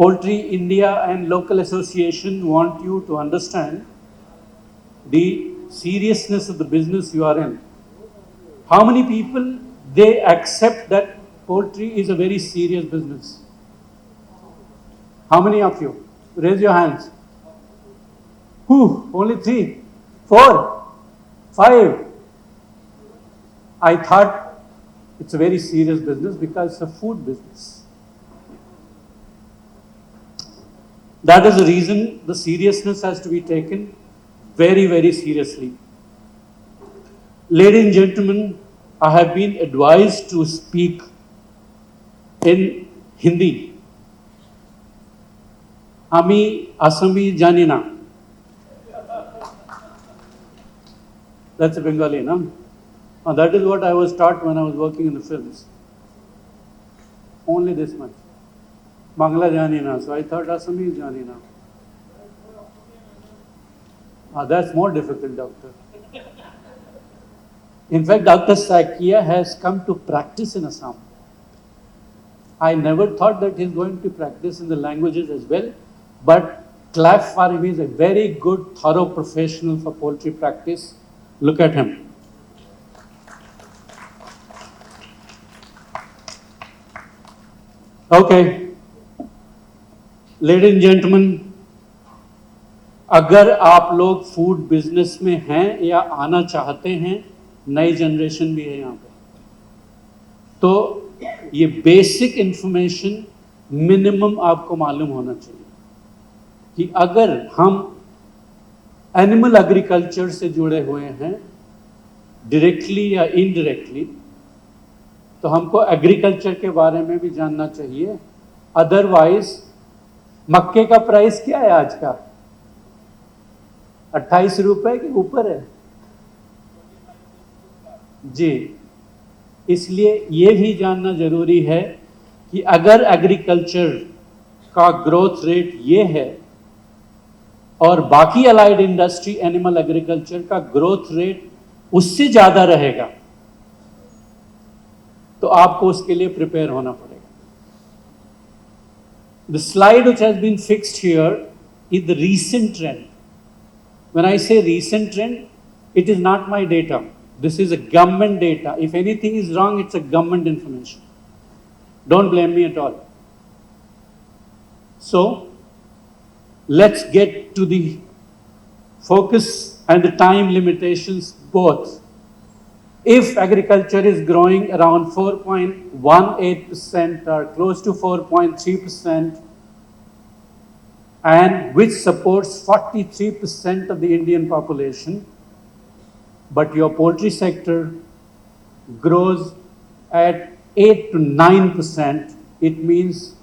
Poultry India and local association want you to understand the seriousness of the business you are in. How many people they accept that poultry is a very serious business? How many of you? Raise your hands. Who? Only 3, 4, 5. I thought it's a very serious business because it's a food business. That is the reason the seriousness has to be taken very, very seriously. Ladies and gentlemen, I have been advised to speak in Hindi. Ami Asami Janina. That's a Bengali, no? That is what I was taught when I was working in the films. Only this much. Bangla Janina. So I thought Asami Janina. That's more difficult, doctor. In fact, Dr. Sakia has come to practice in Assam. I never thought that he's going to practice in the languages as well, but clap for him. He's a very good, thorough professional for poultry practice. Look at him. Okay. Ladies and gentlemen, अगर आप लोग food business में हैं या आना चाहते हैं, नई जनरेशन भी है यहाँ पे, तो ये बेसिक इंफॉर्मेशन मिनिमम आपको मालूम होना चाहिए कि अगर हम एनिमल एग्रीकल्चर से जुड़े हुए हैं डायरेक्टली या इनडायरेक्टली, तो हमको एग्रीकल्चर के बारे में भी जानना चाहिए. अदरवाइज मक्के का प्राइस क्या है आज का? 28 रुपए के ऊपर है जी. इसलिए ये भी जानना जरूरी है कि अगर एग्रीकल्चर का ग्रोथ रेट ये है और बाकी अलाइड इंडस्ट्री एनिमल एग्रीकल्चर का ग्रोथ रेट उससे ज्यादा रहेगा, तो आपको उसके लिए प्रिपेयर होना पड़ेगा. The slide which has been fixed here is the recent trend. When I say recent trend, it is not my data. This is a government data. If anything is wrong, it's a government information. Don't blame me at all. So, let's get to the focus and the time limitations both. If agriculture is growing around 4.18% or close to 4.3%, and which supports 43% of the Indian population, but your poultry sector grows at 8 to 9%, it means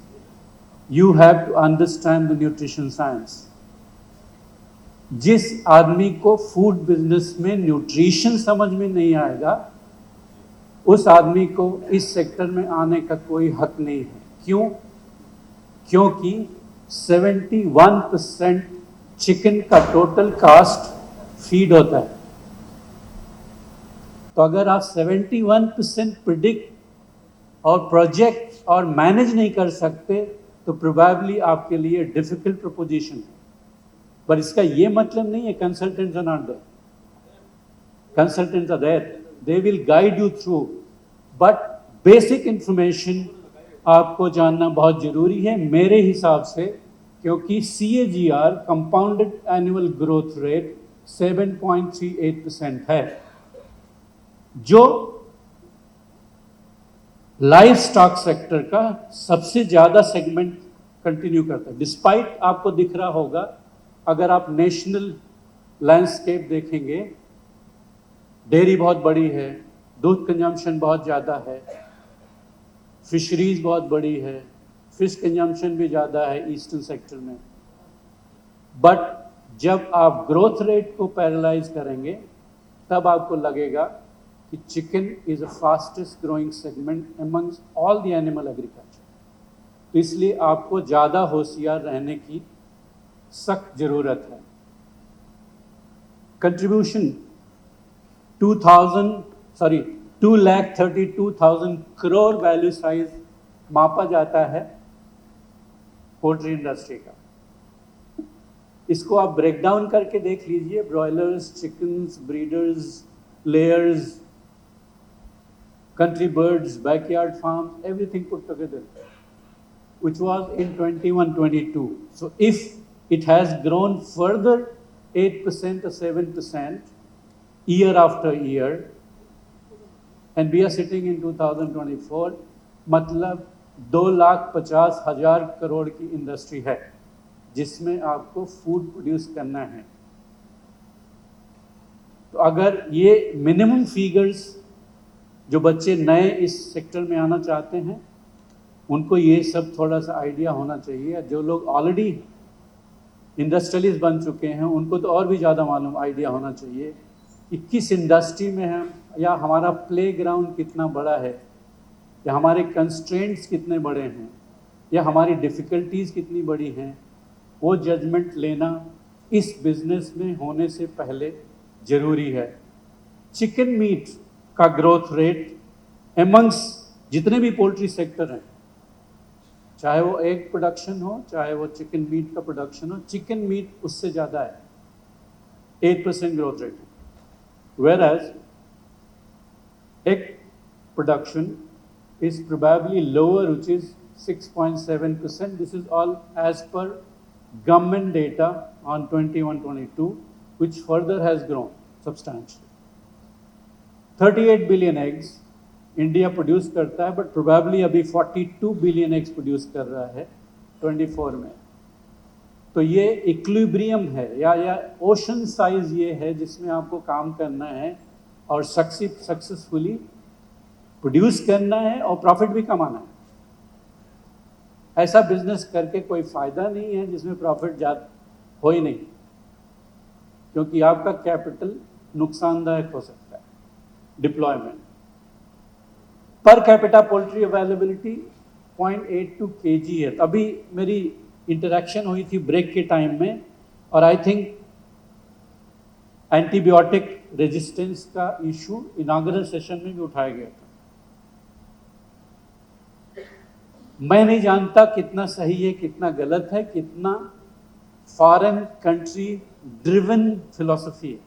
you have to understand the nutrition science. जिस आदमी को food business में nutrition समझ में नहीं आएगा, उस आदमी को इस सेक्टर में आने का कोई हक नहीं है. क्यों? क्योंकि 71% चिकन का टोटल कास्ट फीड होता है. तो अगर आप 71% प्रिडिक्ट और प्रोजेक्ट और मैनेज नहीं कर सकते, तो प्रोबेबली आपके लिए डिफिकल्ट प्रोपोजिशन है. पर इसका ये मतलब नहीं है consultants are not there. Consultants are there, they will guide you through, but basic information आपको जानना बहुत जरूरी है मेरे हिसाब से, क्योंकि CAGR compounded annual growth rate 7.38% है, जो लाइव स्टॉक सेक्टर का सबसे ज्यादा सेगमेंट कंटिन्यू करता है. डिस्पाइट आपको दिख रहा होगा, अगर आप नेशनल लैंडस्केप देखेंगे, डेयरी बहुत बड़ी है, दूध कंजम्पशन बहुत ज़्यादा है, फिशरीज बहुत बड़ी है, फिश कंजम्पशन भी ज़्यादा है ईस्टर्न सेक्टर में. बट जब आप ग्रोथ रेट को पैरेलाइज करेंगे, तब आपको लगेगा कि chicken is a fastest growing segment amongst all the animal agriculture. तो इसलिए आपको ज़्यादा होशियार रहने की सख्त जरूरत है. कंट्रीब्यूशन 2,32,000 करोड़ वैल्यू साइज मापा जाता है पोल्ट्री इंडस्ट्री का। इसको आप ब्रेक डाउन करके देख लीजिए, broilers, chickens, breeders, layers, country birds, backyard farms, everything put together, which was in 21-22. So if it has grown further 8% or 7% year after year, and we are sitting in 2024, मतलब 2,50,000 करोड़ की industry है जिसमें आपको food produce करना है। तो अगर ये मिनिमम फिगर्स जो बच्चे नए इस सेक्टर में आना चाहते हैं उनको ये सब थोड़ा सा आइडिया होना चाहिए। जो लोग ऑलरेडी इंडस्ट्रियलिस्ट बन चुके हैं उनको तो और भी ज़्यादा मालूम आइडिया होना चाहिए कि किस इंडस्ट्री में हम, या हमारा प्ले ग्राउंड कितना बड़ा है, या हमारे कंस्ट्रेंट्स कितने बड़े हैं, या हमारी डिफ़िकल्टीज़ कितनी बड़ी हैं। वो जजमेंट लेना इस बिज़नेस में होने से पहले ज़रूरी है। चिकन मीट का ग्रोथ रेट एमंग्स जितने भी पोल्ट्री सेक्टर हैं, चाहे वो एग प्रोडक्शन हो, चाहे वो चिकन मीट का प्रोडक्शन हो, चिकन मीट उससे ज़्यादा है, 8% growth rate, where as egg production is probably lower, which is 6.7%. This is all as per government data on 21-22, which further has grown substantially. 38 billion eggs India produce करता है, but probably अभी 42 billion eggs produce कर रहा है 24 में। तो ये equilibrium है, या ओशन साइज ये है जिसमें आपको काम करना है और सक्सेसफुली प्रोड्यूस करना है और प्रॉफिट भी कमाना है। ऐसा बिजनेस करके कोई फ़ायदा नहीं है जिसमें प्रॉफिट ज़्यादा हो ही नहीं, क्योंकि आपका कैपिटल नुकसानदायक हो सकता है। Deployment per capita poultry availability 0.82 kg है। अभी मेरी इंटरेक्शन हुई थी ब्रेक के टाइम में, और आई थिंक एंटीबायोटिक रेजिस्टेंस का इशू इनॉग्रेशन सेशन में भी उठाया गया था। मैं नहीं जानता कितना सही है कितना गलत है, कितना फॉरेन कंट्री ड्रिवन फिलॉसफी है।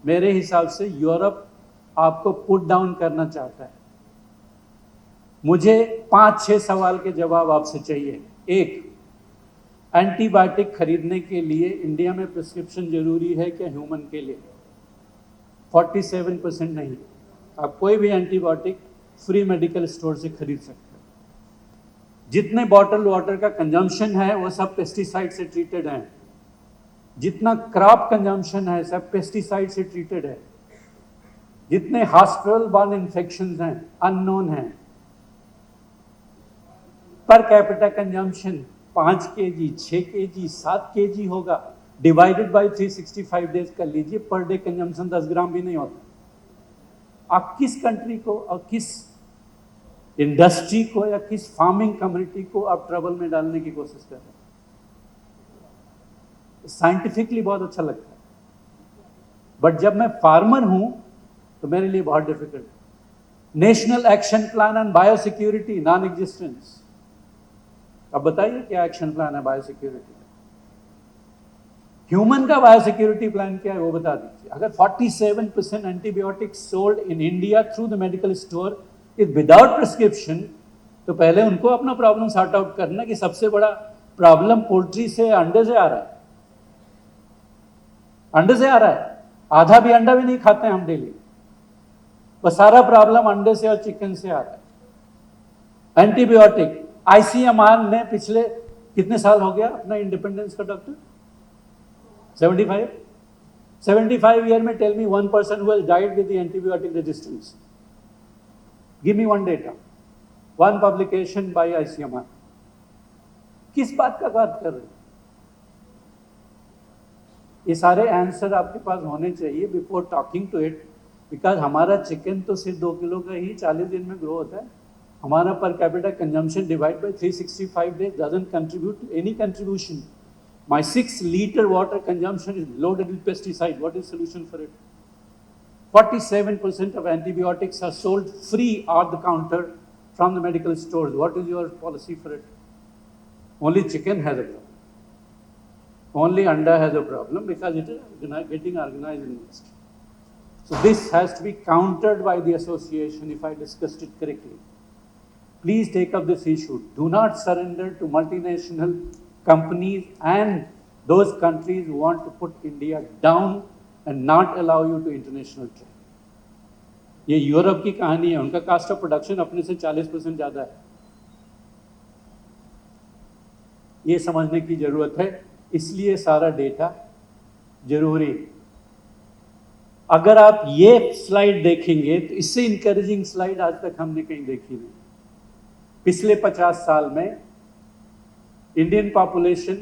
मेरे हिसाब से यूरोप आपको पुट डाउन करना चाहता है। मुझे 5-6 सवाल के जवाब आपसे चाहिए। एक, एंटीबायोटिक खरीदने के लिए इंडिया में प्रिस्क्रिप्शन जरूरी है क्या ह्यूमन के लिए? 47% नहीं। आप कोई भी एंटीबायोटिक फ्री मेडिकल स्टोर से खरीद सकते हैं। जितने बॉटल वाटर का कंजम्पशन है वो सब पेस्टिसाइड से ट्रीटेड हैं। जितना क्रॉप कंजम्पशन है सब पेस्टिसाइड से ट्रीटेड है। जितने हॉस्पिटल बॉर्न इन्फेक्शंस हैं अननोन हैं। Per capita consumption 5 kg, 6 kg, 7 kg होगा, डिवाइडेड बाय 365 डेज कर लीजिए। पर डे कंजम्पशन 10 ग्राम भी नहीं होता। आप किस कंट्री को और किस इंडस्ट्री को या किस फार्मिंग कम्युनिटी को आप ट्रबल में डालने की कोशिश कर रहे हैं? साइंटिफिकली बहुत अच्छा लगता है, बट जब मैं फार्मर हूं तो मेरे लिए बहुत डिफिकल्ट है। National action plan on biosecurity non existence. अब बताइए क्या एक्शन प्लान है बायोसिक्योरिटी का? ह्यूमन का बायोसिक्योरिटी प्लान क्या है वो बता दीजिए। अगर 47% antibiotics sold in India through the medical store is without prescription, तो पहले उनको अपना प्रॉब्लम सॉर्ट आउट करना कि सबसे बड़ा प्रॉब्लम पोल्ट्री से अंडे से आ रहा है। अंडे से आ रहा है, आधा भी अंडा भी नहीं खाते हैं हम डेली। वो सारा प्रॉब्लम अंडे से और चिकन से आ रहा है। एंटीबायोटिक आईसीएमआर ने पिछले कितने साल हो गया अपना इंडिपेंडेंस का डॉक्टर? 75 ईयर में tell me one person who has died with the antibiotic resistance. Give me one data, one publication by ICMR. किस बात का बात कर रहे हैं? ये सारे आंसर आपके पास होने चाहिए before talking to it, because हमारा चिकन तो सिर्फ 2 किलो का ही 40 दिन में ग्रो होता है। हमारा per capita consumption divide by 365 days doesn't contribute to any contribution. My 6 liter water consumption is loaded with pesticide. What is solution for it? 47% of antibiotics are sold free at the counter from the medical stores. What is your policy for it? Only chicken has a problem. Only anda has a problem because it is getting organized in industry. So this has to be countered by the association if I discussed it correctly. Please take up this issue. Do not surrender to multinational companies and those countries who want to put India down and not allow you to international trade. ये Europe की कहानी है, उनका cast of production अपने से 40% ज़्यादा है. ये समझने की ज़रूरत है, इसलिए सारा डेटा जरूरी है. अगर आप ये स्लाइड देखेंगे तो इससे इंकरेजिंग स्लाइड आज तक हमने कहीं देखी नहीं. पिछले 50 साल में Indian population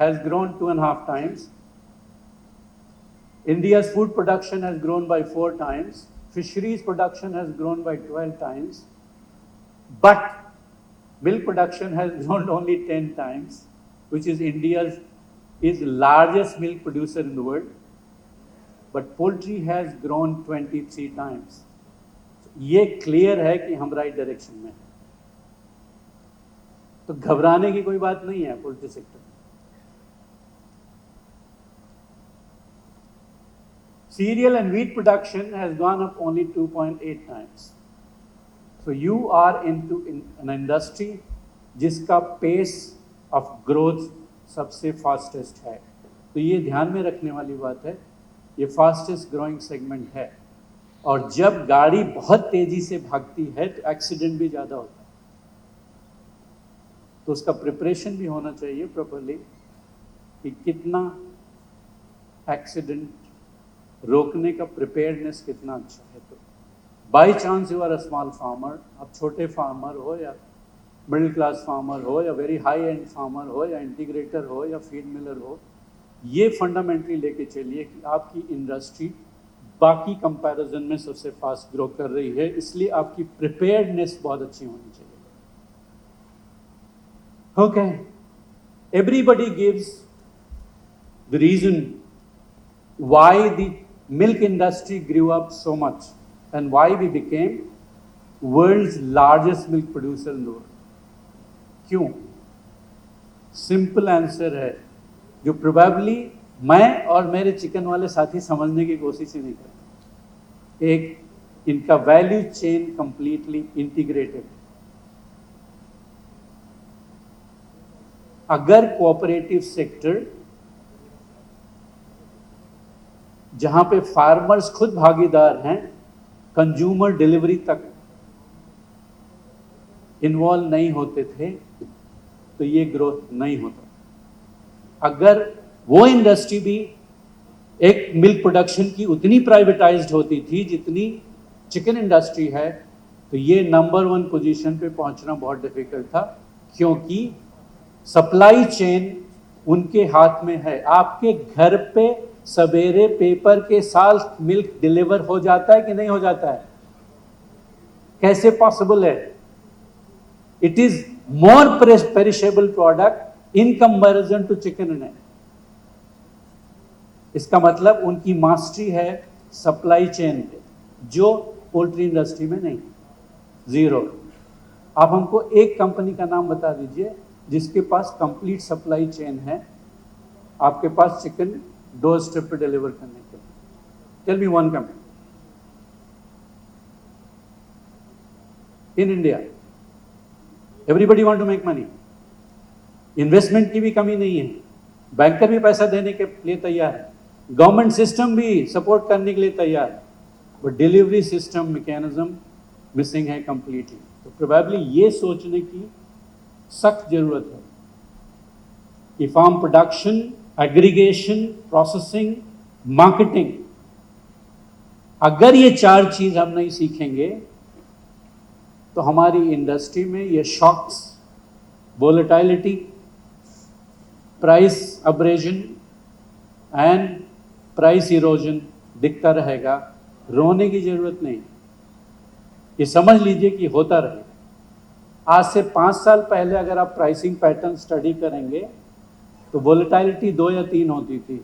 has grown 2.5 times. India's food production has grown by 4 times. Fisheries production has grown by 12 times. But milk production has grown only 10 times, which is India's is largest milk producer in the world. But poultry has grown 23 times. ये clear है कि हम right direction में हैं. तो घबराने की कोई बात नहीं है poultry sector. Cereal and wheat production has gone up only 2.8 times. So you are into an industry जिसका pace of growth सबसे fastest है. तो ये ध्यान में रखने वाली बात है. ये fastest growing segment है. और जब गाड़ी बहुत तेजी से भागती है तो एक्सीडेंट भी ज़्यादा होता है. तो उसका प्रिपरेशन भी होना चाहिए प्रॉपरली कि कितना एक्सीडेंट रोकने का प्रिपेयर्डनेस कितना अच्छा है. तो by chance you are a small farmer, आप छोटे फार्मर हो या मिडिल क्लास फार्मर हो या वेरी हाई एंड फार्मर हो या इंटीग्रेटर हो या फीड मिलर हो, ये फंडामेंटली लेके चलिए कि आपकी इंडस्ट्री बाकी कंपैरिजन में सबसे फास्ट ग्रो कर रही है. इसलिए आपकी प्रिपेयर्डनेस बहुत अच्छी होनी चाहिए. Okay, everybody gives the reason why the milk industry grew up so much and why we became world's largest milk producer in the world. क्यों? सिंपल आंसर है जो प्रोबेबली मैं और मेरे चिकन वाले साथी समझने की कोशिश ही नहीं करते. एक, इनका वैल्यू चेन कंप्लीटली इंटीग्रेटेड. अगर कोऑपरेटिव सेक्टर जहां पे फार्मर्स खुद भागीदार हैं, कंज्यूमर डिलीवरी तक इन्वॉल्व नहीं होते थे तो ये ग्रोथ नहीं होता. अगर वो इंडस्ट्री भी एक मिल्क प्रोडक्शन की उतनी प्राइवेटाइज्ड होती थी जितनी चिकन इंडस्ट्री है तो ये नंबर 1 पोजीशन पे पहुंचना बहुत डिफिकल्ट था. क्योंकि सप्लाई चेन उनके हाथ में है. आपके घर पे सवेरे पेपर के साथ मिल्क डिलीवर हो जाता है कि नहीं हो जाता है? कैसे पॉसिबल है? It is more perishable product in comparison to chicken and egg. इसका मतलब उनकी मास्टरी है सप्लाई चेन पे, जो पोल्ट्री इंडस्ट्री में नहीं. जीरो. आप हमको एक कंपनी का नाम बता दीजिए जिसके पास कंप्लीट सप्लाई चेन है आपके पास चिकन डोर स्टेप पे डिलीवर करने के लिए. Tell me one company in India. Everybody want to make money. Investment की भी कमी नहीं है, बैंकर भी पैसा देने के लिए तैयार है, गवर्नमेंट सिस्टम भी सपोर्ट करने के लिए तैयार है, but delivery system mechanism missing है कंप्लीटली. तो प्रोबेबली ये सोचने की सख्त जरूरत है कि farm production, aggregation, processing, marketing, अगर ये 4 चीज हम नहीं सीखेंगे तो हमारी इंडस्ट्री में ये shocks, volatility, price abrasion and price erosion दिखता रहेगा. रोने की जरूरत नहीं, ये समझ लीजिए कि होता रहेगा. आज से 5 साल पहले अगर आप प्राइसिंग पैटर्न स्टडी करेंगे तो वोलेटिलिटी 2 या 3 होती थी.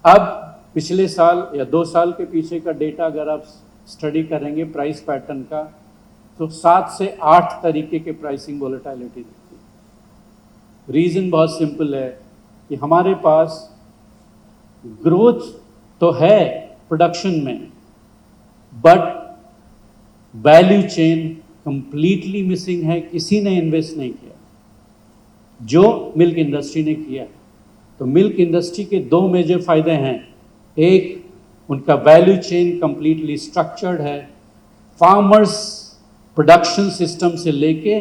अब पिछले साल या 2 साल के पीछे का डेटा अगर आप स्टडी करेंगे प्राइस पैटर्न का तो 7 से 8 तरीके के प्राइसिंग वोलेटिलिटी दिखती है. रीज़न बहुत सिंपल है कि हमारे पास ग्रोथ तो है प्रोडक्शन में, but value chain completely missing है, किसी ने इन्वेस्ट नहीं किया जो मिल्क इंडस्ट्री ने किया। तो मिल्क इंडस्ट्री के दो मेजर फायदे हैं। एक, उनका वैल्यू चेन कंप्लीटली स्ट्रक्चर्ड है, फार्मर्स प्रोडक्शन सिस्टम से लेके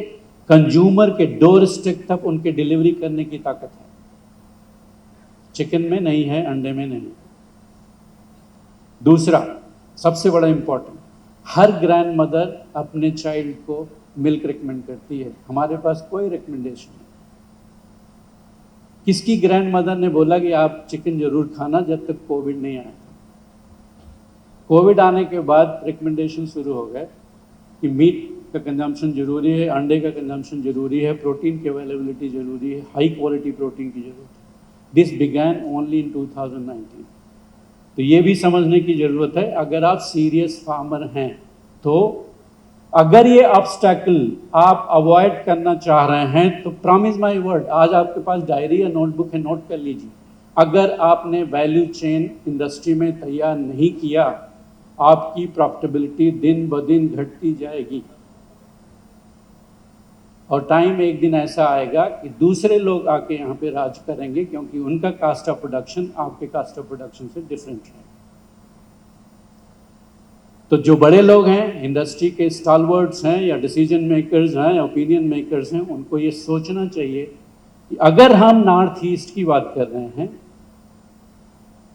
कंज्यूमर के डोर स्टेप तक उनके डिलीवरी करने की ताकत है। चिकन में नहीं है, अंडे में नहीं। दूसरा सबसे बड़ा इंपॉर्टेंट, हर ग्रैंड मदर अपने चाइल्ड को मिल्क रिकमेंड करती है। हमारे पास कोई रिकमेंडेशन नहीं। किसकी ग्रैंड मदर ने बोला कि आप चिकन जरूर खाना जब तक कोविड नहीं आया? कोविड आने के बाद रिकमेंडेशन शुरू हो गए कि मीट का कंजम्पशन जरूरी है, अंडे का कंजम्पशन जरूरी है, प्रोटीन की अवेलेबिलिटी जरूरी है, हाई क्वालिटी प्रोटीन की जरूरत है। This began only in 2019। तो ये भी समझने की जरूरत है, अगर आप सीरियस फार्मर हैं तो अगर ये ऑब्स्टैकल आप अवॉइड करना चाह रहे हैं तो प्रॉमिस माय वर्ड, आज आपके पास डायरी या नोटबुक है, नोट कर लीजिए। अगर आपने वैल्यू चेन इंडस्ट्री में तैयार नहीं किया, आपकी प्रॉफिटेबिलिटी दिन ब दिन घटती जाएगी और टाइम एक दिन ऐसा आएगा कि दूसरे लोग आके यहाँ पे राज करेंगे, क्योंकि उनका कास्ट ऑफ प्रोडक्शन आपके कास्ट ऑफ प्रोडक्शन से डिफरेंट है। तो जो बड़े लोग हैं, इंडस्ट्री के स्टॉलवर्ड्स हैं या डिसीजन मेकर्स हैं, ओपिनियन मेकर्स हैं, उनको ये सोचना चाहिए कि अगर हम नॉर्थ ईस्ट की बात कर रहे हैं,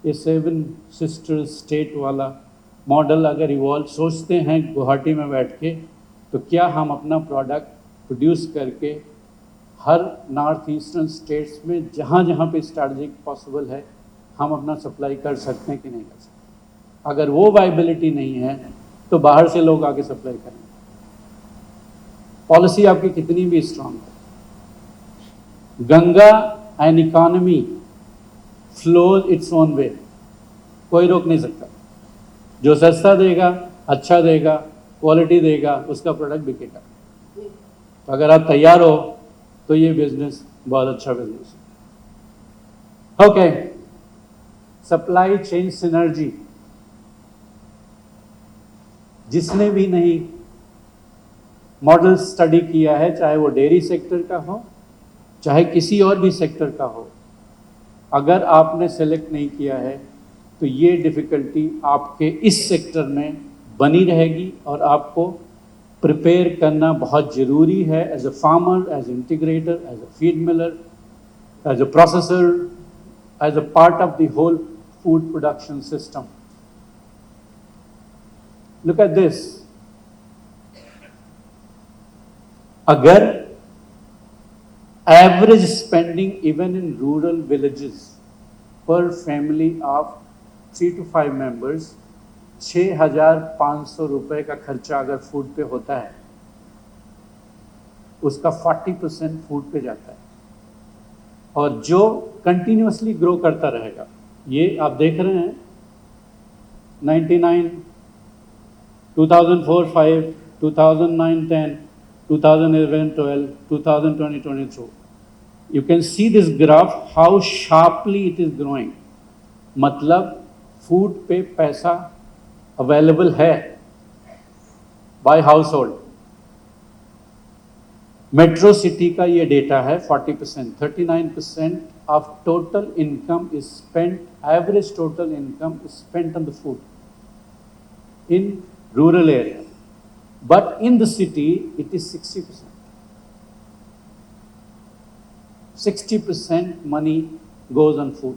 ये 7 सिस्टर्स स्टेट वाला मॉडल अगर इवॉल्व सोचते हैं गुवाहाटी में बैठ के, तो क्या हम अपना प्रोडक्ट प्रोड्यूस करके हर नॉर्थ ईस्टर्न स्टेट्स में जहाँ जहाँ पे स्ट्रैटेजिक पॉसिबल है हम अपना सप्लाई कर सकते हैं कि नहीं कर सकते? अगर वो वाइबिलिटी नहीं है तो बाहर से लोग आके सप्लाई करेंगे। पॉलिसी आपकी कितनी भी स्ट्रांग है, Ganga and economy flows its own way, कोई रोक नहीं सकता। जो सस्ता देगा, अच्छा देगा, क्वालिटी देगा, उसका प्रोडक्ट बिकेगा। तो अगर आप तैयार हो तो ये बिजनेस बहुत अच्छा बिजनेस है। ओके, सप्लाई चेन सिनर्जी, जिसने भी नहीं मॉडल स्टडी किया है, चाहे वो डेयरी सेक्टर का हो, चाहे किसी और भी सेक्टर का हो, अगर आपने सेलेक्ट नहीं किया है तो ये डिफ़िकल्टी आपके इस सेक्टर में बनी रहेगी और आपको प्रिपेयर करना बहुत ज़रूरी है as a farmer, as integrator, as a feed miller, as a processor, as a part of the whole food production system. Look at this. अगर average spending even in rural villages per family of 3 to 5 members 6,500 रुपए का खर्चा अगर food पे होता है, उसका 40% food पे जाता है और जो कंटिन्यूसली ग्रो करता रहेगा। ये आप देख रहे हैं 99 2004-5, 2009-10, 2011-12, 2020-22. You can see this graph how sharply it is growing. मतलब फूड पे पैसा अवेलेबल है by household. Metro city का ये डेटा है 40%, 39% of total income is spent, average total income is spent on the food in rural area, but in the city it is 60%. 60% money goes on food.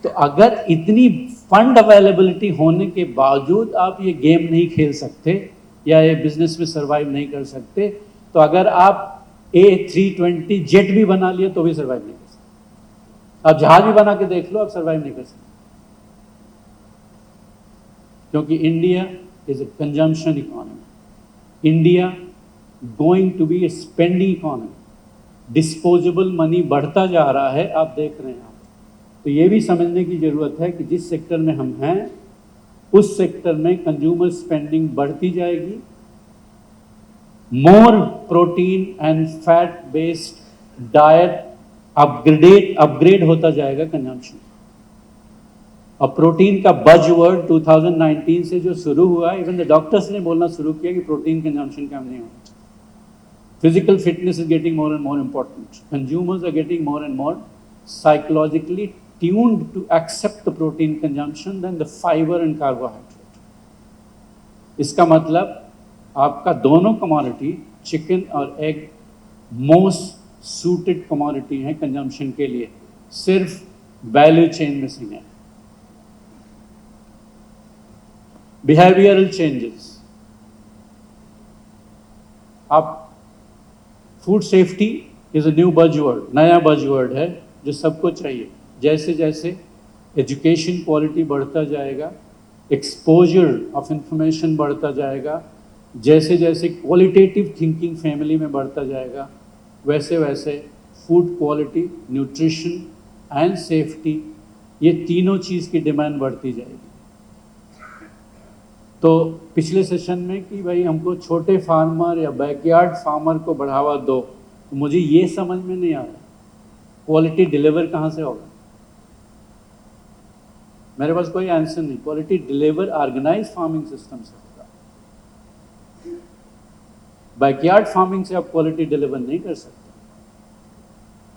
तो अगर इतनी fund availability होने के बावजूद आप ये गेम नहीं खेल सकते या ये बिजनेस में सरवाइव नहीं कर सकते, तो अगर आप A320 जेट भी बना लिए तो भी सरवाइव नहीं कर सकते। आप जहाज भी बना के देख लो, आप सरवाइव नहीं कर सकते, क्योंकि India is a consumption economy. India going to be a spending economy. Disposable money बढ़ता जा रहा है, आप देख रहे हैं। तो ये भी समझने की ज़रूरत है कि जिस सेक्टर में हम हैं उस सेक्टर में कंज्यूमर स्पेंडिंग बढ़ती जाएगी। More protein and fat based diet upgrade होता जाएगा कंजम्पशन। और प्रोटीन का बज़वर्ड 2019 से जो शुरू हुआ, इवन द डॉक्टर्स ने बोलना शुरू किया कि प्रोटीन कंजम्पशन कम नहीं होना। Physical fitness is getting more and more important. Consumers are getting more and more psychologically tuned to accept the protein consumption than the fiber and carbohydrate. इसका मतलब आपका दोनों कमोडिटी चिकन और एग मोस्ट सूटेड कमोडिटी है consumption के लिए, सिर्फ value chain missing है। बिहेवियरल चेंजेस, आप food safety is a new buzzword, नया बज़वर्ड है जो सबको चाहिए। जैसे जैसे एजुकेशन क्वालिटी बढ़ता जाएगा, एक्सपोजर ऑफ इंफॉर्मेशन बढ़ता जाएगा, जैसे जैसे क्वालिटेटिव थिंकिंग फैमिली में बढ़ता जाएगा, वैसे वैसे food quality, nutrition and safety, ये तीनों चीज़ की डिमांड बढ़ती जाएगी। तो पिछले सेशन में कि भाई हमको छोटे फार्मर या बैकयार्ड फार्मर को बढ़ावा दो, तो मुझे ये समझ में नहीं आ रहा क्वालिटी डिलीवर कहाँ से होगा। मेरे पास कोई आंसर नहीं। Quality deliver organize farming system से होगा। बैकयार्ड फार्मिंग से आप क्वालिटी डिलीवर नहीं कर सकते।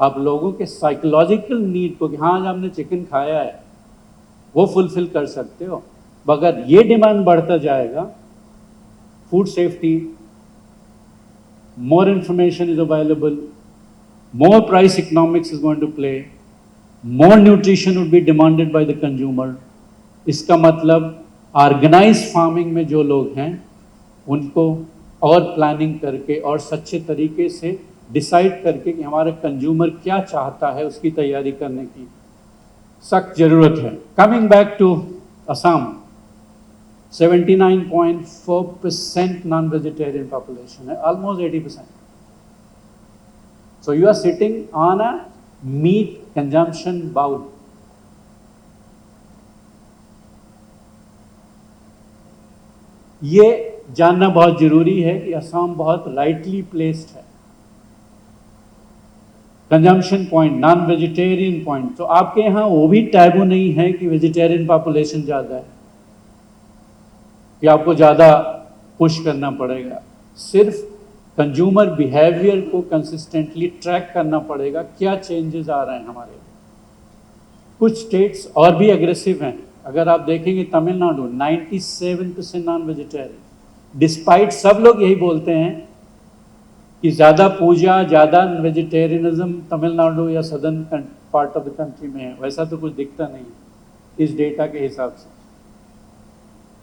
आप लोगों के साइकोलॉजिकल नीड को कि हाँ आज हमने चिकन खाया है, वो फुलफिल कर सकते हो। मगर ये डिमांड बढ़ता जाएगा, food safety, more information is available, more price economics is going to play, more nutrition would be demanded by the consumer. इसका मतलब ऑर्गेनाइज फार्मिंग में जो लोग हैं उनको और प्लानिंग करके और सच्चे तरीके से डिसाइड करके कि हमारा कंज्यूमर क्या चाहता है उसकी तैयारी करने की सख्त जरूरत है। Coming back to Assam, 79.4% non-vegetarian population है, almost 80%. So you are sitting on a meat consumption bowl. ये जानना बहुत जरूरी है कि असम बहुत राइटली प्लेस्ड है। Consumption point, non vegetarian point, तो आपके यहाँ वो भी टैबू नहीं है कि वेजिटेरियन पॉपुलेशन ज़्यादा है कि आपको ज़्यादा पुश करना पड़ेगा। सिर्फ कंज्यूमर बिहेवियर को कंसिस्टेंटली ट्रैक करना पड़ेगा, क्या चेंजेस आ रहे हैं हमारे। कुछ स्टेट्स और भी एग्रेसिव हैं। अगर आप देखेंगे तमिलनाडु 97% नॉन वेजिटेरियन, डिस्पाइट सब लोग यही बोलते हैं कि ज़्यादा पूजा, ज़्यादा वेजिटेरियनिज्म तमिलनाडु या southern part of the country में है, वैसा तो कुछ दिखता नहीं है इस डेटा के हिसाब से।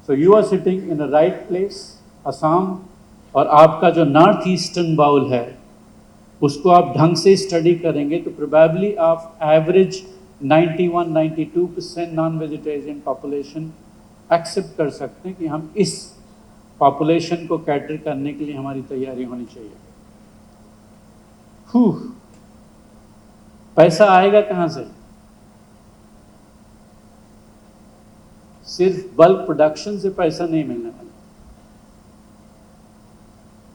So you are sitting in a right place, Assam. और आपका जो नॉर्थ ईस्टर्न बाउल है उसको आप ढंग से स्टडी करेंगे तो प्रोबेबली आप average 91-92% non vegetarian population accept कर सकते हैं कि हम इस पॉपुलेशन को कैटर करने के लिए हमारी तैयारी होनी चाहिए। पैसा आएगा कहाँ से? सिर्फ बल्क प्रोडक्शन से पैसा नहीं मिलने वाला।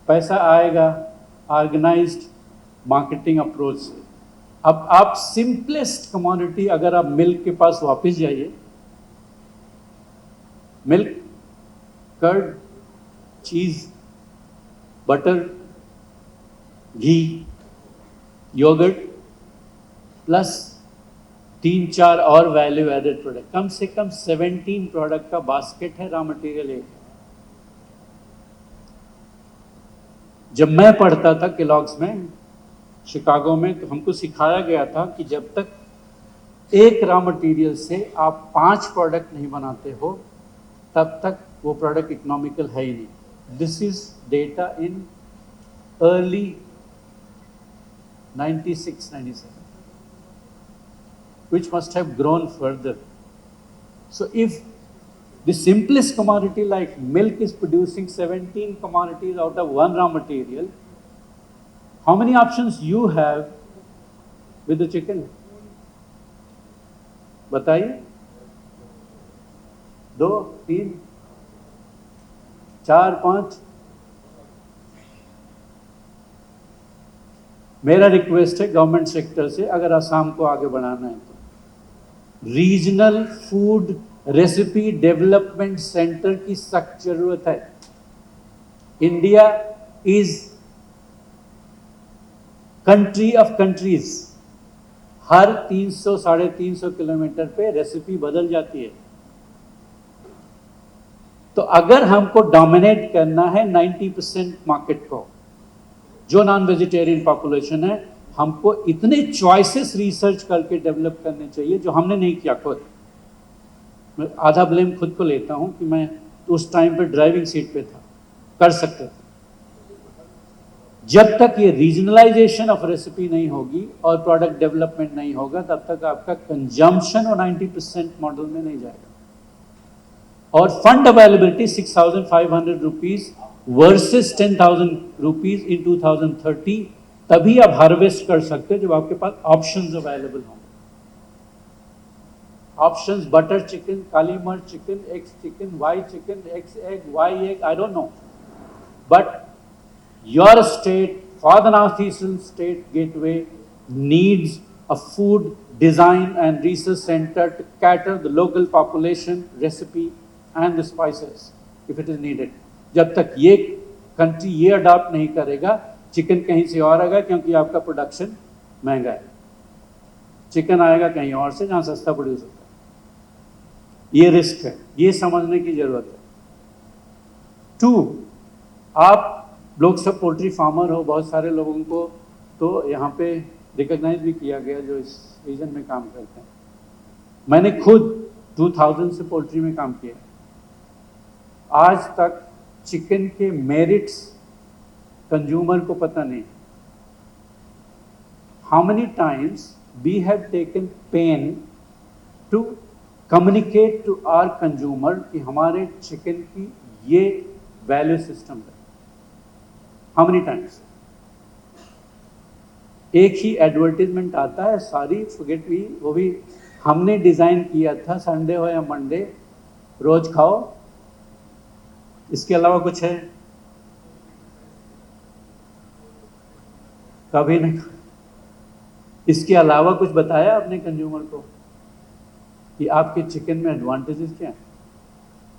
पैसा आएगा ऑर्गेनाइज्ड मार्केटिंग अप्रोच से। अब आप सिंपलेस्ट कमोडिटी, अगर आप मिल्क के पास वापस जाइए, मिल्क, कर्ड, चीज, बटर, घी, योगर्ट प्लस 3-4 और वैल्यू एडेड प्रोडक्ट, कम से कम 17 प्रोडक्ट का बास्केट है रॉ मटेरियल एक। जब मैं पढ़ता था केलॉग्स में शिकागो में, तो हमको सिखाया गया था कि जब तक एक रॉ मटेरियल से आप 5 प्रोडक्ट नहीं बनाते हो तब तक वो प्रोडक्ट इकोनॉमिकल है ही नहीं। This is data in early 96-97, which must have grown further. So if the simplest commodity like milk is producing 17 commodities out of one raw material, how many options you have with the chicken? बताइए, 2, 3, 4, 5। मेरा request है government sector से, अगर असम को आगे बढ़ाना है तो regional food recipe development centre की सख्त जरूरत है। India is country of countries. Her 300 350 kilometre पे रेसिपी बदल जाती है। तो अगर हमको डोमिनेट करना है 90% मार्केट को, जो नॉन वेजिटेरियन पॉपुलेशन है, हमको इतने चॉइसेस रिसर्च करके डेवलप करने चाहिए जो हमने नहीं किया खुद। मैं आधा ब्लेम खुद को लेता हूं कि मैं उस टाइम पे ड्राइविंग सीट पे था, कर सकते थे। जब तक ये रीजनलाइजेशन ऑफ रेसिपी नहीं होगी और प्रोडक्ट डेवलपमेंट नहीं होगा, तब तक आपका कंजम्पशन और 90% मॉडल में नहीं जाएगा। और fund availability 6,500 rupees versus 10,000 rupees in 2030, तभी आप हार्वेस्ट कर सकते हैं जब आपके पास ऑप्शंस अवेलेबल हों। ऑप्शंस बटर चिकन, काली मिर्च chicken, X chicken, Y chicken, X egg, Y egg, I don't know, but your state, for the Northeastern State Gateway, needs a food design and research center to cater the local population, recipe and the spices if it is needed. जब तक ये country ये adopt नहीं करेगा, chicken कहीं से और आएगा क्योंकि आपका प्रोडक्शन महंगा है। चिकन आएगा कहीं और से जहां सस्ता प्रोड्यूस होता है। ये रिस्क है, ये समझने की जरूरत है। 2, आप लोग सब पोल्ट्री फार्मर हो, बहुत सारे लोगों को तो यहाँ पे रिकॉग्नाइज भी किया गया जो इस रीजन में काम करते हैं। मैंने खुद 2000 से पोल्ट्री में काम किया। आज तक चिकन के मेरिट्स कंज्यूमर को पता नहीं। How many times we have taken pain to communicate to our consumer कि हमारे चिकन की ये वैल्यू सिस्टम है। How many times? एक ही एडवर्टीजमेंट आता है, सारी फॉरगेट भी, वो भी हमने डिजाइन किया था, संडे हो या मंडे रोज खाओ। इसके अलावा कुछ है? कभी नहीं। इसके अलावा कुछ बताया आपने कंज्यूमर को कि आपके चिकन में एडवांटेजेस क्या हैं?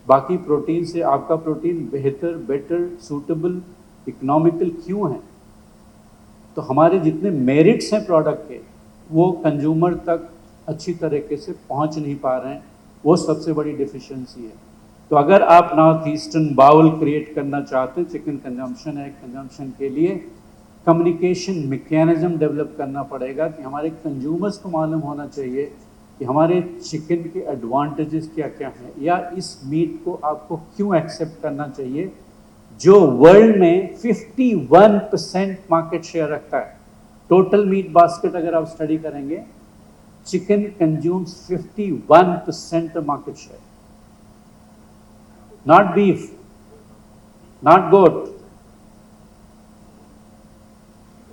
बाकी प्रोटीन से आपका प्रोटीन बेहतर, बेटर, सूटेबल, इकोनॉमिकल क्यों है? तो हमारे जितने मेरिट्स हैं प्रोडक्ट के, वो कंज्यूमर तक अच्छी तरीके से पहुंच नहीं पा रहे हैं। वो सबसे बड़ी डिफिशिएंसी है। तो अगर आप नॉर्थ ईस्टर्न बाउल क्रिएट करना चाहते हैं चिकन कंजम्पशन है, कंजम्पशन के लिए कम्युनिकेशन मैकेनिज्म डेवलप करना पड़ेगा कि हमारे कंज्यूमर्स को मालूम होना चाहिए कि हमारे चिकन के एडवांटेजेस क्या क्या हैं, या इस मीट को आपको क्यों एक्सेप्ट करना चाहिए, जो वर्ल्ड में 51% मार्केट शेयर रखता है। टोटल मीट बास्केट अगर आप स्टडी करेंगे, chicken consumes 51% of market share. Not beef, not goat,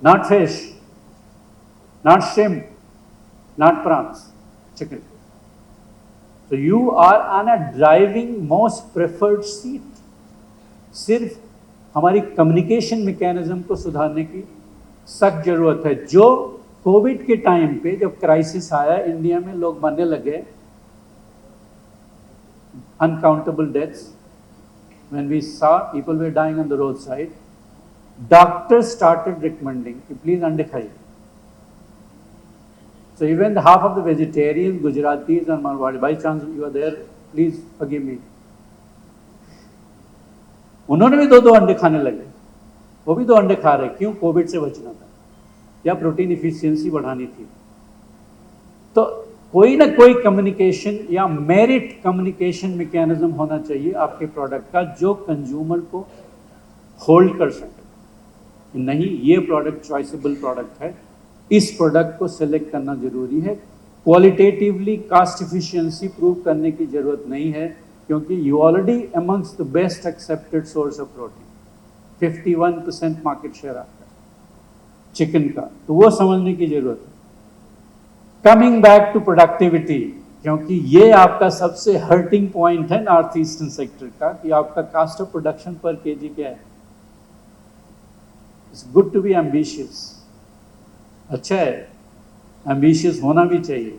not fish, not shrimp, not prawns, chicken. So you are on a driving most preferred seat. सिर्फ हमारी communication mechanism को सुधारने की सख्त जरूरत है। जो कोविड के टाइम पे जब क्राइसिस आया, इंडिया में लोग मरने लगे, uncountable deaths, when we saw people were dying on the road side, doctor started recommending कि प्लीज अंडे खाइए। So even the half of the vegetarians, Gujaratis and Marwadi, by chance you are there, please forgive me. उन्होंने भी 2-2 अंडे खाने लगे। वो भी 2 अंडे खा रहे, क्यों? कोविड से बचना था या प्रोटीन इफिशियंसी बढ़ानी थी। तो कोई ना कोई कम्युनिकेशन या मेरिट कम्युनिकेशन मैकेनिज्म होना चाहिए आपके प्रोडक्ट का, जो कंज्यूमर को होल्ड कर सके। नहीं, ये प्रोडक्ट चॉइसेबल प्रोडक्ट है, इस प्रोडक्ट को सिलेक्ट करना जरूरी है। क्वालिटेटिवली कास्ट इफिशिएंसी प्रूव करने की जरूरत नहीं है, क्योंकि you already amongst the best accepted source of protein. 51% market share आता है चिकन का, तो वो समझने की जरूरत है। कमिंग बैक टू प्रोडक्टिविटी, क्योंकि ये आपका सबसे हर्टिंग पॉइंट है नॉर्थ ईस्टर्न सेक्टर का, कि आपका cost of production per KG क्या है। It's good to be ambitious, अच्छा है, एम्बिशियस होना भी चाहिए,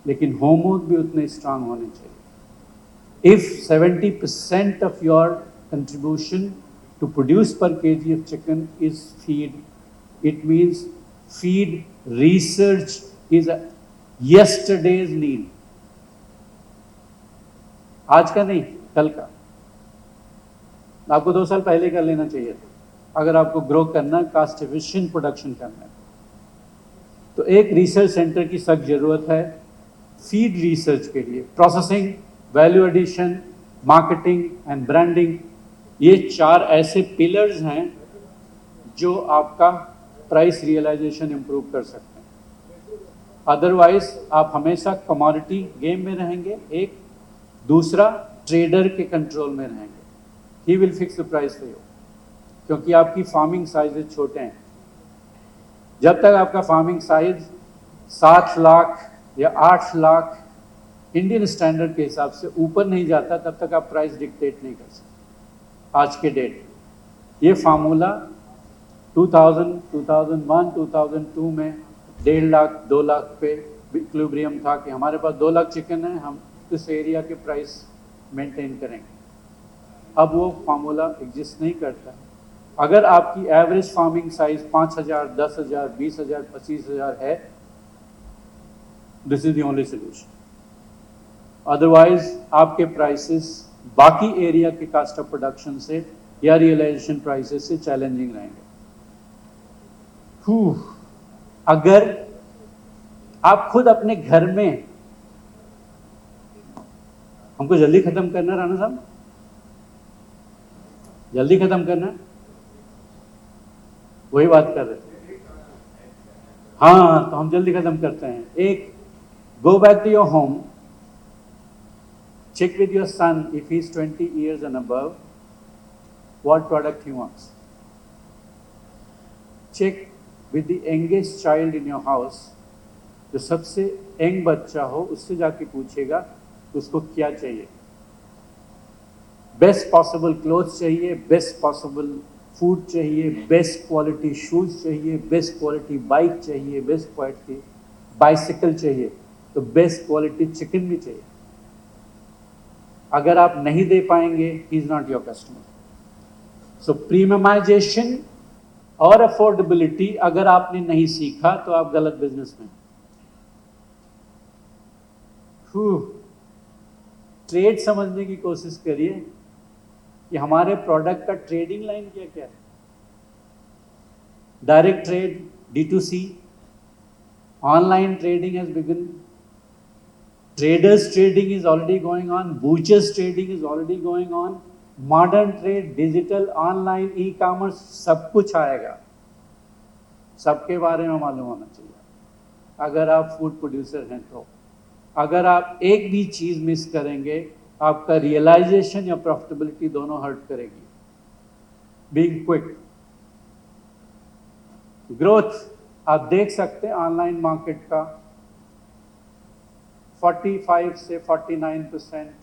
लेकिन होमवर्क भी उतने स्ट्रांग होने चाहिए। If 70% of your contribution to produce per KG of chicken is feed, it means feed research is yesterday's need, आज का नहीं, कल का। आपको 2 साल पहले कर लेना चाहिए था, अगर आपको ग्रो करना, कास्ट एफिशिएंट प्रोडक्शन करना है। तो एक रिसर्च सेंटर की सख्त जरूरत है फीड रिसर्च के लिए। Processing, value addition, marketing and branding, ये 4 ऐसे पिलर्स हैं जो आपका प्राइस रियलाइजेशन इंप्रूव कर सकते हैं। अदरवाइज आप हमेशा कमोडिटी गेम में रहेंगे, एक। दूसरा, ट्रेडर के कंट्रोल में रहेंगे, he will fix the price for you, क्योंकि आपकी फार्मिंग साइजेज छोटे हैं। जब तक आपका फार्मिंग साइज 7 लाख या 8 लाख इंडियन स्टैंडर्ड के हिसाब से ऊपर नहीं जाता, तब तक आप प्राइस डिक्टेट नहीं कर सकते। आज के डेट ये फार्मूला 2000, 2001, 2002 में 1.5 लाख 2 लाख पे इक्विलिब्रियम था कि हमारे पास 2 लाख चिकन है, हम इस एरिया के प्राइस मेंटेन करेंगे। अब वो फार्मूला एग्जिस्ट नहीं करता। अगर आपकी एवरेज फार्मिंग साइज 5,000, 10,000, 20,000, 25,000 है, this is the only solution. Otherwise आपके प्राइसेस बाकी एरिया के कास्ट ऑफ प्रोडक्शन से या रियलाइजेशन प्राइसेस से चैलेंजिंग रहेंगे। अगर आप खुद अपने घर में, हमको जल्दी खत्म करना राणा साहब, जल्दी खत्म करना, वही बात कर रहे थे। हाँ, तो हम जल्दी खत्म करते हैं। एक, go back to your home, check with your son if he's 20 years and above what product he wants. Check with the youngest child in your house, जो सबसे यंग बच्चा हो उससे जाके पूछेगा उसको क्या चाहिए। बेस्ट पॉसिबल क्लोथ्स चाहिए, बेस्ट पॉसिबल फूड चाहिए, बेस्ट क्वालिटी शूज चाहिए, बेस्ट क्वालिटी बाइक चाहिए, बेस्ट क्वालिटी बाइसिकल चाहिए, तो बेस्ट क्वालिटी चिकन भी चाहिए। अगर आप नहीं दे पाएंगे, he is not your customer. So premiumization और अफोर्डेबिलिटी अगर आपने नहीं सीखा तो आप गलत बिजनेस में। ट्रेड समझने की कोशिश करिए कि हमारे प्रोडक्ट का ट्रेडिंग लाइन क्या क्या है। Direct trade, D2C, online trading has begin, traders trading is already going on, butchers trading is already going on, modern trade, digital, online, e-commerce, सब कुछ आएगा। सबके बारे में मालूम होना चाहिए अगर आप फूड प्रोड्यूसर हैं तो। अगर आप एक भी चीज मिस करेंगे, आपका रियलाइजेशन या प्रॉफिटेबिलिटी दोनों हर्ट करेगी। बीइंग क्विक, ग्रोथ आप देख सकते हैं ऑनलाइन मार्केट का 45 से 49%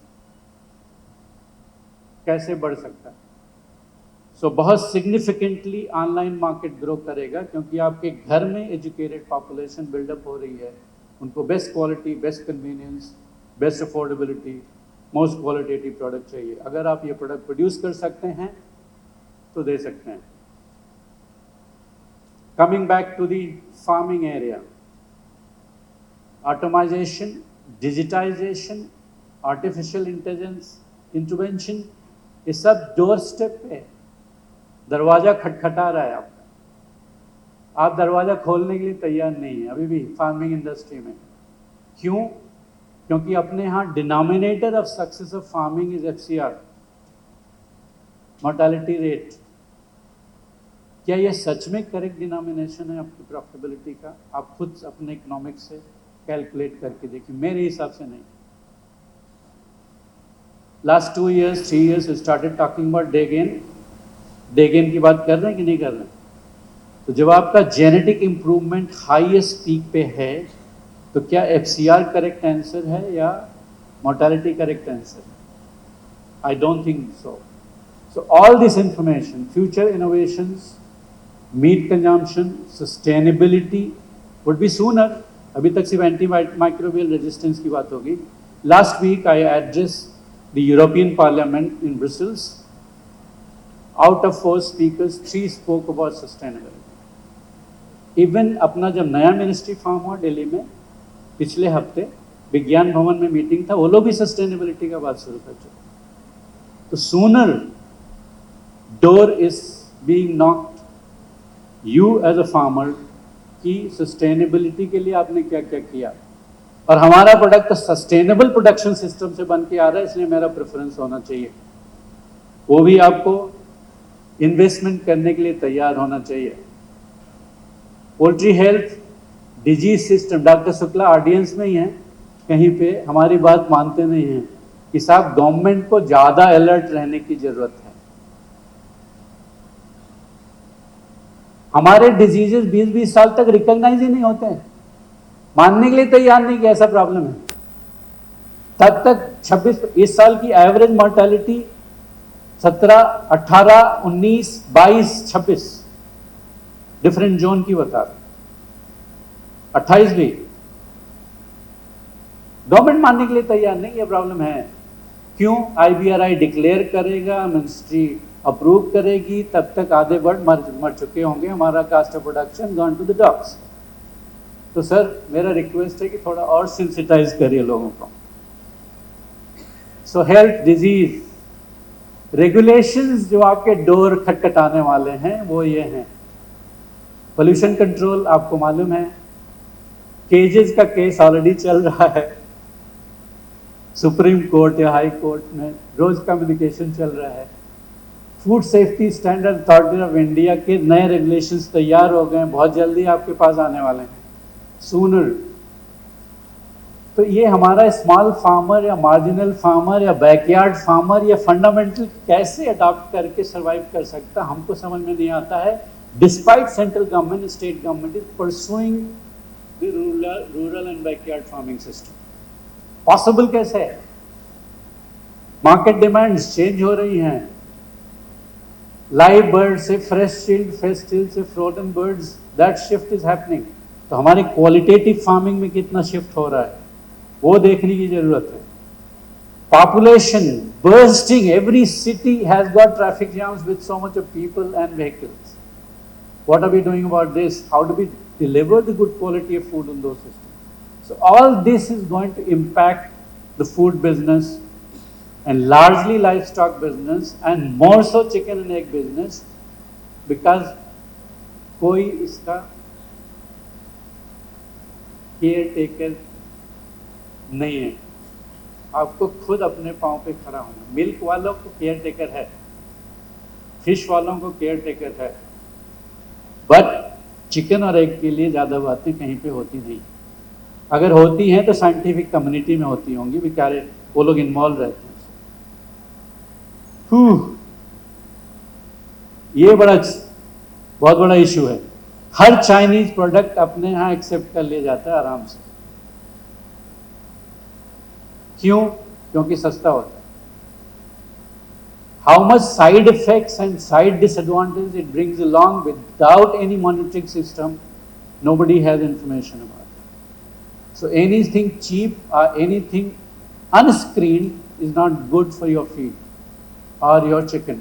कैसे बढ़ सकता है। सो बहुत सिग्निफिकेंटली ऑनलाइन मार्केट ग्रो करेगा, क्योंकि आपके घर में एजुकेटेड पॉपुलेशन बिल्डअप हो रही है। उनको best quality, best convenience, best affordability, most qualitative product चाहिए। अगर आप ये प्रोडक्ट प्रोड्यूस कर सकते हैं तो दे सकते हैं। Coming back to the farming area, automization, digitization, artificial intelligence, intervention, ये सब डोर स्टेप पे, दरवाजा खटखटा रहा है आपका। आप दरवाजा खोलने के लिए तैयार नहीं है अभी भी फार्मिंग इंडस्ट्री में। क्यों? क्योंकि अपने यहाँ denominator of success of farming is FCR, mortality rate. क्या ये सच में करेक्ट डिनोमिनेशन है आपकी प्रॉफिटेबिलिटी का? आप खुद अपने इकोनॉमिक्स से कैलकुलेट करके देखिए, मेरे हिसाब से नहीं। Last 2 years, 3 years started talking about day gain. Day gain की बात कर रहे हैं कि नहीं कर रहे हैं? तो जब आपका जेनेटिक इंप्रूवमेंट हाईएस्ट पीक पे है, तो क्या FCR करेक्ट आंसर है या मोर्टेलिटी करेक्ट आंसर है? I don't think so. So all this information, future innovations, meat consumption, sustainability, would be sooner. अभी तक सिर्फ एंटी माइक्रोबियल रेजिस्टेंस की बात होगी। Last week I address the European Parliament in Brussels. Out of 4 speakers 3 spoke about sustainability. Even अपना जब नया ministry form हुआ दिल्ली में पिछले हफ्ते विज्ञान भवन में मीटिंग था, वो लोग भी सस्टेनेबिलिटी का बात शुरू कर चुके। तो sooner door is being knocked you as a farmer की सस्टेनेबिलिटी के लिए आपने क्या क्या किया। और हमारा प्रोडक्ट तो सस्टेनेबल प्रोडक्शन सिस्टम से बन के आ रहा है, इसलिए मेरा प्रेफरेंस होना चाहिए। वो भी आपको इन्वेस्टमेंट करने के लिए तैयार होना चाहिए। Poultry health disease system, doctor Shukla audience में ही हैं, कहीं पे हमारी बात मानते नहीं हैं कि साहब गवर्नमेंट को ज्यादा अलर्ट रहने की जरूरत है। हमारे डिजीजेस 20-20 साल तक रिकॉग्नाइज ही नहीं होते हैं, मानने के लिए तैयार नहीं कि ऐसा प्रॉब्लम है। तब तक 26 इस साल की एवरेज मॉर्टेलिटी 17, 18, 19, 22, 26 डिफरेंट जोन की बता रहे, 28 भी। गवर्नमेंट मानने के लिए तैयार नहीं, ये प्रॉब्लम है। क्यों? IBRI डिक्लेयर करेगा, मिनिस्ट्री अप्रूव करेगी, तब तक आधे बर्ड मर चुके होंगे, हमारा cost of production gone to the dogs. तो सर मेरा रिक्वेस्ट है कि थोड़ा और सेंसिटाइज करिए लोगों को। सो हेल्थ डिजीज रेगुलेशंस जो आपके डोर खटखटाने वाले हैं वो ये हैं। पोल्यूशन कंट्रोल आपको मालूम है, केजेस का केस ऑलरेडी चल रहा है सुप्रीम कोर्ट या हाई कोर्ट में, रोज कम्युनिकेशन चल रहा है। Food safety standard authority of India के नए रेगुलेशंस तैयार हो गए, बहुत जल्दी आपके पास आने वाले हैं, सूनर। तो ये हमारा स्मॉल फार्मर या मार्जिनल फार्मर या बैकयार्ड फार्मर या फंडामेंटल कैसे अडॉप्ट करके सर्वाइव कर सकता, हमको समझ में नहीं आता है। Despite central government, state government is pursuing the rural and backyard farming system. Possible कैसे है? मार्केट डिमांड्स चेंज हो रही हैं, लाइव बर्ड से फ्रेश चिल्ड से frozen birds, that shift is happening. तो हमारी क्वालिटेटिव फार्मिंग में कितना शिफ्ट हो रहा है वो देखने की जरूरत है। Population bursting, every city has got traffic jams with so much of people and vehicles. What are we doing about this? How do we deliver the good quality of food in those systems? So all this is going to impact the food business and largely livestock business and more so chicken and egg business, because कोई इसका care taker नहीं है। आपको खुद अपने पाँव पे खड़ा होना। मिल्क वालों को केयर टेकर है, फिश वालों को केयर टेकर है, बट चिकन और एग के लिए ज़्यादा बातें कहीं पे होती नहीं। अगर होती हैं तो साइंटिफिक कम्युनिटी में होती होंगी, बेचारे वो लोग इन्वॉल्व रहते हैं। ये बहुत बड़ा इशू है। हर चाइनीज प्रोडक्ट अपने यहाँ एक्सेप्ट कर लिया जाता है आराम से। क्यों? क्योंकि सस्ता होता है। How much side effects and side disadvantage it brings along without any monitoring system, nobody has information about it. So anything cheap or anything unscreened is not good for your feed or your chicken.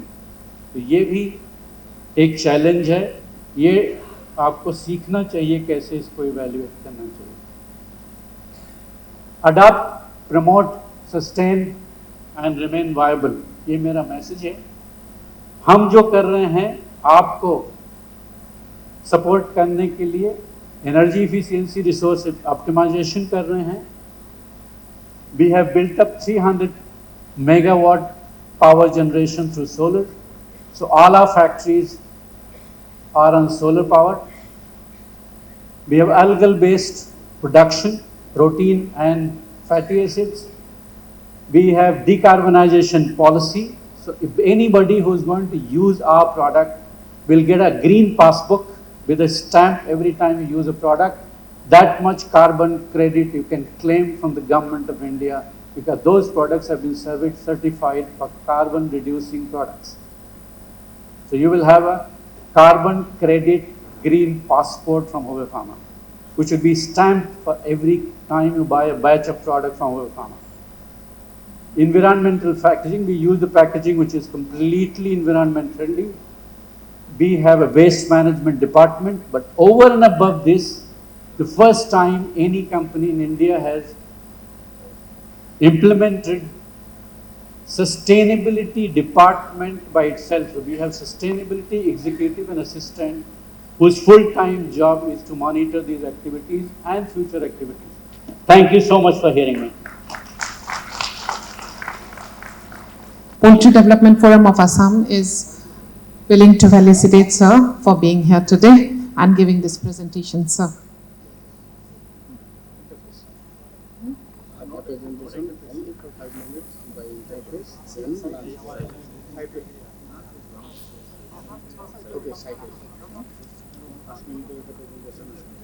तो ये भी एक challenge है, ये आपको सीखना चाहिए कैसे इसको इवैल्यूएट करना चाहिए। Adopt, promote, sustain and remain viable, ये मेरा मैसेज है। हम जो कर रहे हैं आपको सपोर्ट करने के लिए एनर्जी इफिशियंसी, रिसोर्स ऑप्टिमाइजेशन कर रहे हैं। We have built up 300 megawatt power generation through solar. So all our factories are on solar power. We have algal based production, protein and fatty acids. We have decarbonization policy. So if anybody who is going to use our product will get a green passbook with a stamp every time you use a product. That much carbon credit you can claim from the government of India, because those products have been certified for carbon reducing products. So you will have a carbon credit green passport from Hove Pharma. which will be stamped for every time you buy a batch of product from our farmer. Environmental packaging, we use the packaging which is completely environment friendly. We have a waste management department, but over and above this, the first time any company in India has implemented sustainability department by itself. So we have sustainability executive and assistant whose full-time job is to monitor these activities and future activities. Thank you so much for hearing me. Poultry Development Forum of Assam is willing to felicitate sir for being here today and giving this presentation, sir. Presentation only for 5 minutes by interface, then okay, cycle. Asking the presentation.